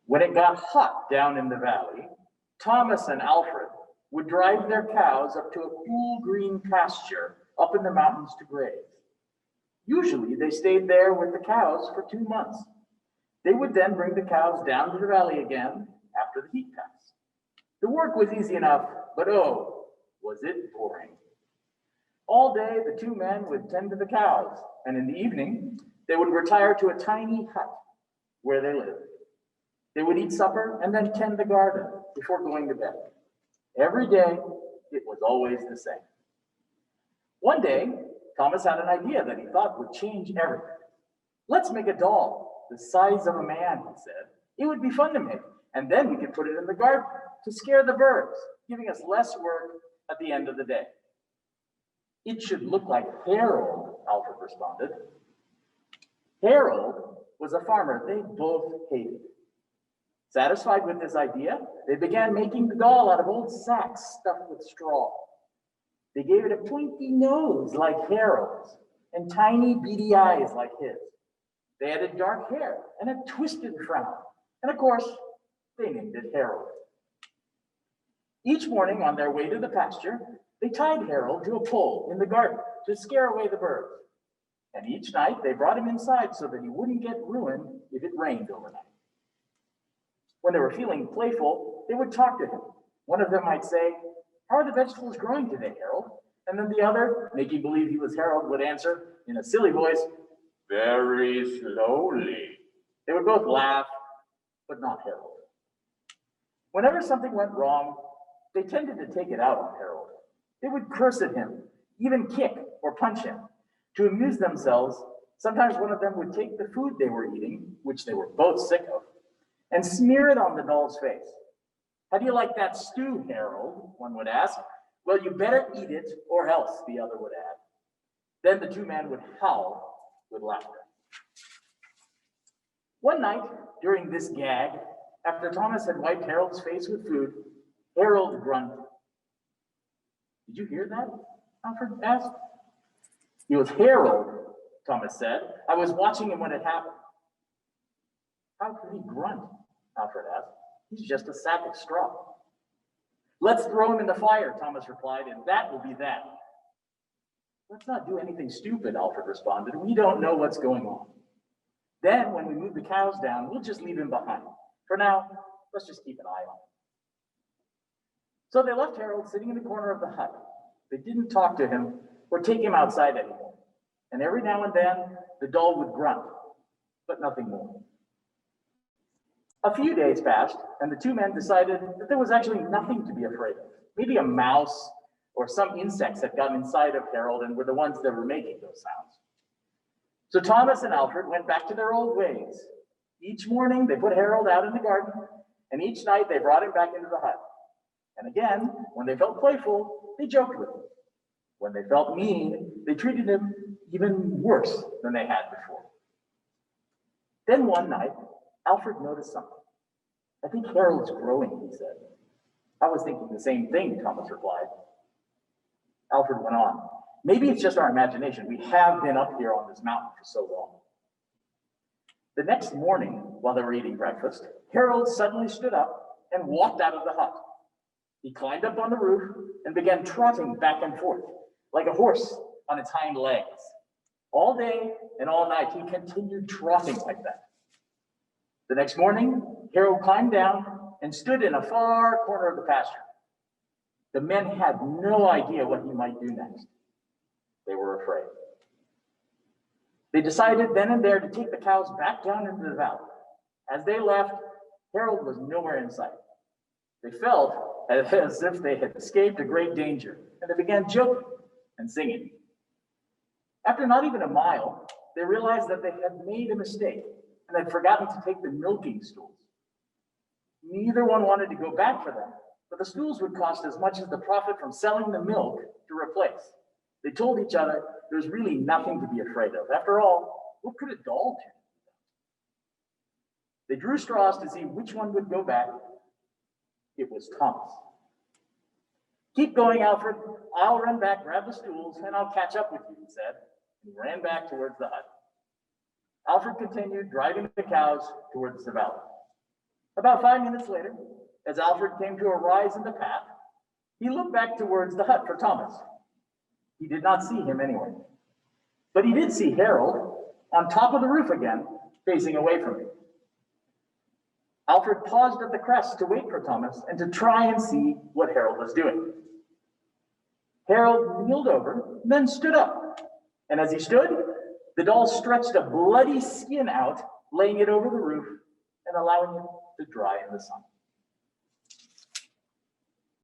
When it got hot down in the valley, Thomas and Alfred would drive their cows up to a cool green pasture up in the mountains to graze. Usually they stayed there with the cows for 2 months. They would then bring the cows down to the valley again after the heat passed. The work was easy enough, but oh, was it boring. All day, the two men would tend to the cows, and in the evening, they would retire to a tiny hut where they lived. They would eat supper and then tend the garden before going to bed. Every day, it was always the same. One day, Thomas had an idea that he thought would change everything. Let's make a doll the size of a man, he said. It would be fun to make, and then we could put it in the garden to scare the birds, giving us less work at the end of the day. It should look like Harold, Alfred responded. Harold was a farmer they both hated. Satisfied with this idea, they began making the doll out of old sacks stuffed with straw. They gave it a pointy nose like Harold's and tiny beady eyes like his. They added dark hair and a twisted frown. And of course, they named it Harold. Each morning on their way to the pasture, they tied Harold to a pole in the garden to scare away the birds. And each night they brought him inside so that he wouldn't get ruined if it rained overnight. When they were feeling playful, they would talk to him. One of them might say, "How are the vegetables growing today, Harold?" And then the other, making believe he was Harold, would answer in a silly voice, "Very slowly." They would both laugh, but not Harold. Whenever something went wrong, they tended to take it out on Harold. They would curse at him, even kick or punch him. To amuse themselves, sometimes one of them would take the food they were eating, which they were both sick of, and smear it on the doll's face. "How do you like that stew, Harold?" one would ask. "Well, you better eat it or else," the other would add. Then the two men would howl with laughter. One night during this gag, after Thomas had wiped Harold's face with food, Harold grunted. "Did you hear that?" Alfred asked. "It was Harold," Thomas said. "I was watching him when it happened." "How could he grunt?" Alfred asked. "He's just a sack of straw." "Let's throw him in the fire," Thomas replied, "and that will be that." "Let's not do anything stupid," Alfred responded. "We don't know what's going on. Then when we move the cows down, we'll just leave him behind. For now, let's just keep an eye on him." So they left Harold sitting in the corner of the hut. They didn't talk to him or take him outside anymore. And every now and then, the doll would grunt, but nothing more. A few days passed, and the two men decided that there was actually nothing to be afraid of. Maybe a mouse or some insects had gotten inside of Harold and were the ones that were making those sounds. So Thomas and Alfred went back to their old ways. Each morning, they put Harold out in the garden, and each night they brought him back into the hut. And again, when they felt playful, they joked with him. When they felt mean, they treated him even worse than they had before. Then one night, Alfred noticed something. "I think Harold's growing," he said. "I was thinking the same thing," Thomas replied. Alfred went on. "Maybe it's just our imagination. We have been up here on this mountain for so long." The next morning, while they were eating breakfast, Harold suddenly stood up and walked out of the hut. He climbed up on the roof and began trotting back and forth, like a horse on its hind legs. All day and all night, he continued trotting like that. The next morning, Harold climbed down and stood in a far corner of the pasture. The men had no idea what he might do next. They were afraid. They decided then and there to take the cows back down into the valley. As they left, Harold was nowhere in sight. They felt as if they had escaped a great danger, and they began joking and singing. After not even a mile, they realized that they had made a mistake and had forgotten to take the milking stools. Neither one wanted to go back for them, but the stools would cost as much as the profit from selling the milk to replace. They told each other there's really nothing to be afraid of. After all, what could a doll do? They drew straws to see which one would go back. It was Thomas. "Keep going, Alfred. I'll run back, grab the stools, and I'll catch up with you," he said. He ran back towards the hut. Alfred continued driving the cows towards the valley. About 5 minutes later, as Alfred came to a rise in the path, he looked back towards the hut for Thomas. He did not see him anywhere, but he did see Harold on top of the roof again, facing away from him. Alfred paused at the crest to wait for Thomas and to try and see what Harold was doing. Harold kneeled over, then stood up. And as he stood, the doll stretched a bloody skin out, laying it over the roof and allowing it to dry in the sun.